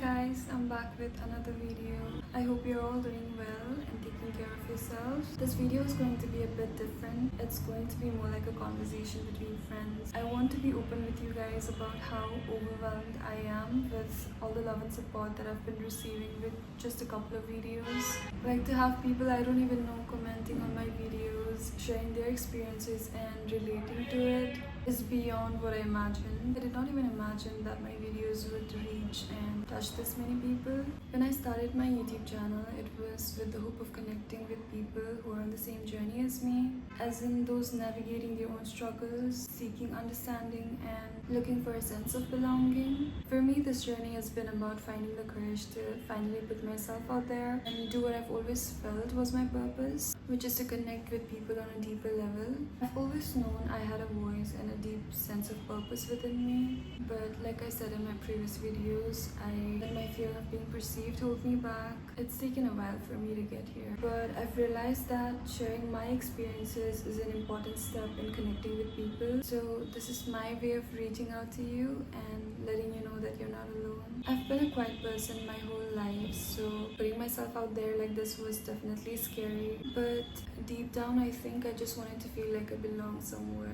guys, I'm back with another video. I hope you're all doing well and taking care of yourselves. This video is going to be a bit different. It's going to be more like a conversation between friends. I want to be open with you guys about how overwhelmed I am with all the love and support that I've been receiving with just a couple of videos. Like to have people I don't even know commenting on my videos, sharing their experiences and relating to it is beyond what I imagined. I did not even imagine that my videos would reach and touch this many people. When I started my YouTube channel, it was with the hope of connecting with people who are on the same journey as me, as in those navigating their own struggles, seeking understanding and looking for a sense of belonging. For me, this journey has been about finding the courage to finally put myself out there and do what I've always felt was my purpose, which is to connect with people on a deeper level. I've always known I had a voice and a deep sense of purpose within me, but like I said in my previous videos, I let my fear of being perceived hold me back. It's taken a while for me to get here, but I've realized that sharing my experiences is an important step in connecting with people. So this is my way of reaching out to you and letting you know that you're not alone. I've been a quiet person my whole life, so putting myself out there like this was definitely scary, but deep down I think I just wanted to feel like I belong somewhere.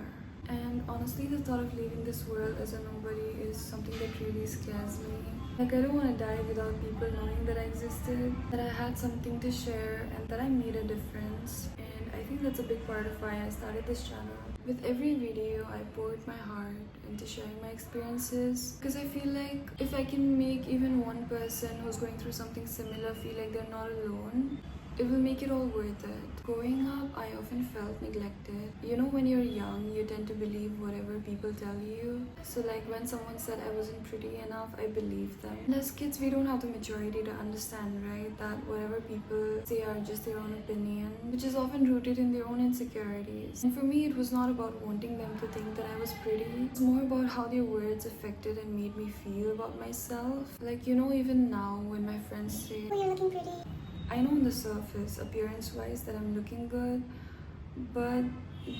And honestly, the thought of leaving this world as a nobody is something that really scares me. Like, I don't want to die without people knowing that I existed, that I had something to share, and that I made a difference. And I think that's a big part of why I started this channel. With every video, I poured my heart into sharing my experiences, because I feel like if I can make even one person who's going through something similar feel like they're not alone, it will make it all worth it. Growing up, I often felt neglected. You know, when you're young, you tend to believe whatever people tell you. So like when someone said I wasn't pretty enough, I believed them. And as kids, we don't have the maturity to understand, right? That whatever people say are just their own opinion, which is often rooted in their own insecurities. And for me, it was not about wanting them to think that I was pretty. It's more about how their words affected and made me feel about myself. Like, you know, even now when my friends say, "Oh, you're looking pretty." I know on the surface, appearance-wise, that I'm looking good, but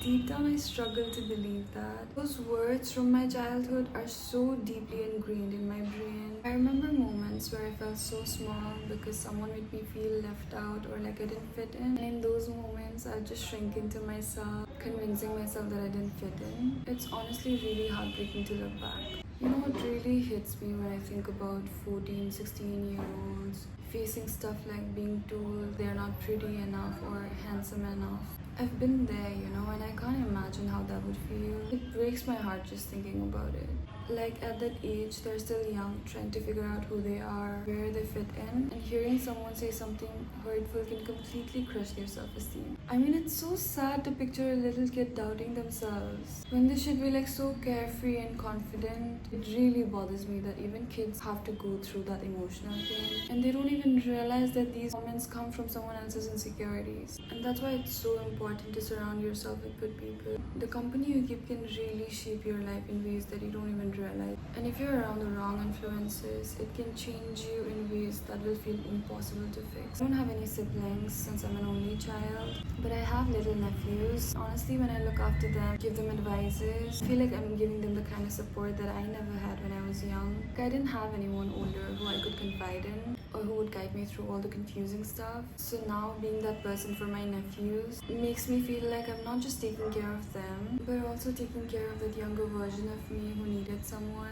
deep down I struggle to believe that. Those words from my childhood are so deeply ingrained in my brain. I remember moments where I felt so small because someone made me feel left out or like I didn't fit in. And in those moments, I'll just shrink into myself, convincing myself that I didn't fit in. It's honestly really heartbreaking to look back. You know what really hits me when I think about 14, 16-year-olds facing stuff like being told they're not pretty enough or handsome enough. I've been there, you know, and I can't imagine how that would feel. It breaks my heart just thinking about it. Like at that age, they're still young, trying to figure out who they are, where they fit in, and hearing someone say something hurtful can completely crush their self-esteem. I mean, it's so sad to picture a little kid doubting themselves when they should be like so carefree and confident. It really bothers me that even kids have to go through that emotional pain, and they don't even realize that these moments come from someone else's insecurities. And that's why it's so important to surround yourself with good people. The company you keep can really shape your life in ways that you don't even realize. And if you're around the wrong influences, it can change you in ways that will feel impossible to fix. I don't have any siblings since I'm an only child, but I have little nephews. Honestly, when I look after them, give them advices, I feel like I'm giving them the kind of support that I never had when I was young. I didn't have anyone older who I could confide in or who would guide me through all the confusing stuff. So now being that person for my nephews makes me feel like I'm not just taking care of them, but also taking care of that younger version of me who needed someone.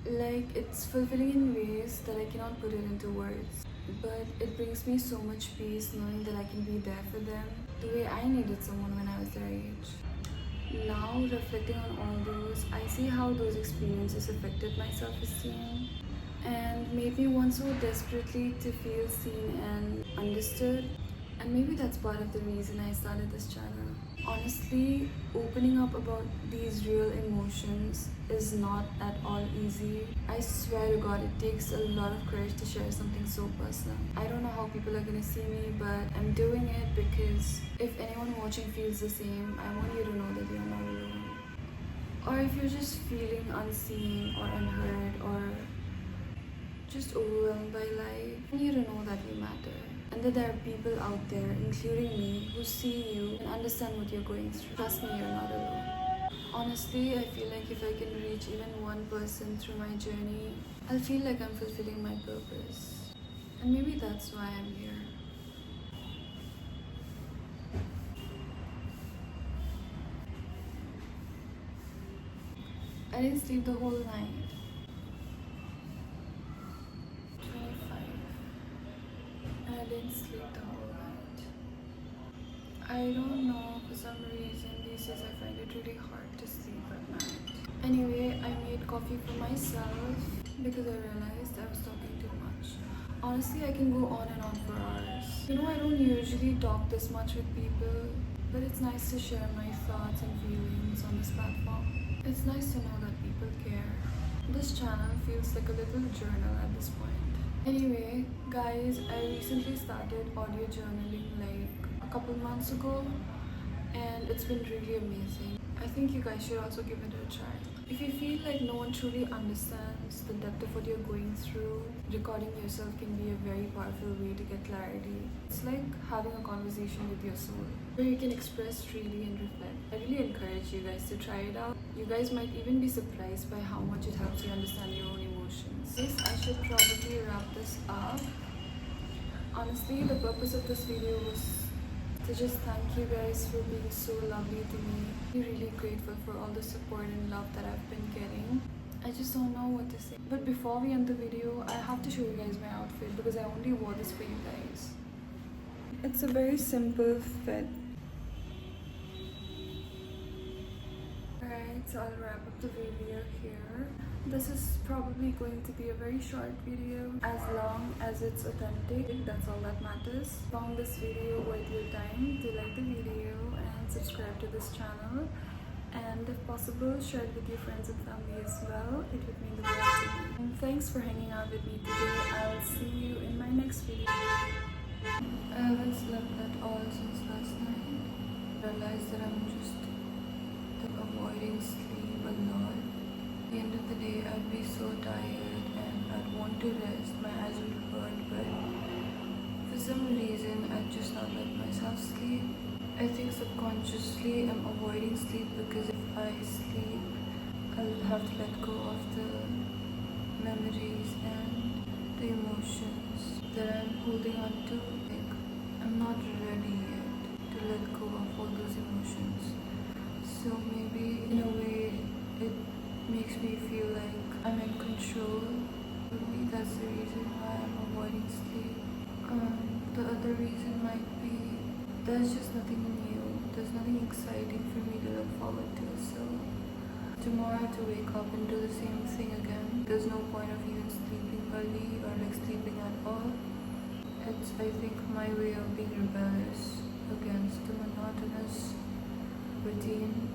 Like, it's fulfilling in ways that I cannot put it into words, but it brings me so much peace knowing that I can be there for them the way I needed someone when I was their age. Now, reflecting on all those, I see how those experiences affected my self-esteem and made me want so desperately to feel seen and understood. And maybe that's part of the reason I started this channel. Honestly, opening up about these real emotions is not at all easy. I swear to God, it takes a lot of courage to share something so personal. I don't know how people are gonna see me, but I'm doing it because if anyone watching feels the same, I want you to know that you're not alone. Or if you're just feeling unseen or unheard or just overwhelmed by life, I want you to know that you matter. And that there are people out there, including me, who see you and understand what you're going through. Trust me, you're not alone. Honestly, I feel like if I can reach even one person through my journey, I'll feel like I'm fulfilling my purpose. And maybe that's why I'm here. I didn't sleep the whole night. 25. And I didn't sleep the whole night. I don't know, for some reason these days I find it really hard to sleep at night. Anyway, I made coffee for myself because I realized I was talking too much. Honestly, I can go on and on for hours. You know, I don't usually talk this much with people, but it's nice to share my thoughts and feelings on this platform. It's nice to know that people care. This channel feels like a little journal at this point. Anyway, guys, I recently started audio journaling like a couple months ago, and it's been really amazing. I think you guys should also give it a try. If you feel like no one truly understands the depth of what you're going through, recording yourself can be a very powerful way to get clarity. It's like having a conversation with your soul, where you can express freely and reflect. I really encourage you guys to try it out. You guys might even be surprised by how much it helps you understand your own emotions. Yes, I should probably wrap this up. Honestly, the purpose of this video was to just thank you guys for being so lovely to me. I'm really grateful for all the support and love that I've been getting. I just don't know what to say. But before we end the video, I have to show you guys my outfit because I only wore this for you guys. It's a very simple fit. Alright, so I'll wrap up the video here. This is probably going to be a very short video, as long as it's authentic. That's all that matters. Found this video worth your time, to like the video and subscribe to this channel, and if possible share it with your friends and family as well. It would mean the world to me. And thanks for hanging out with me today. I'll see you in my next video. I haven't slept at all since last night. I realized that I'm just avoiding sleep a lot. At the end of the day, I'd be so tired and I'd want to rest. My eyes would hurt, but for some reason, I'd just not let myself sleep. I think subconsciously I'm avoiding sleep because if I sleep, I'll have to let go of the memories and the emotions that I'm holding on to. Like, I'm not ready yet to let go of all those emotions. So maybe in a way it makes me feel like I'm in control. Maybe that's the reason why I'm avoiding sleep. The other reason might be there's just nothing new. There's nothing exciting for me to look forward to. So tomorrow I have to wake up and do the same thing again. There's no point of even sleeping early or like sleeping at all. It's, I think, my way of being rebellious against the monotonous routine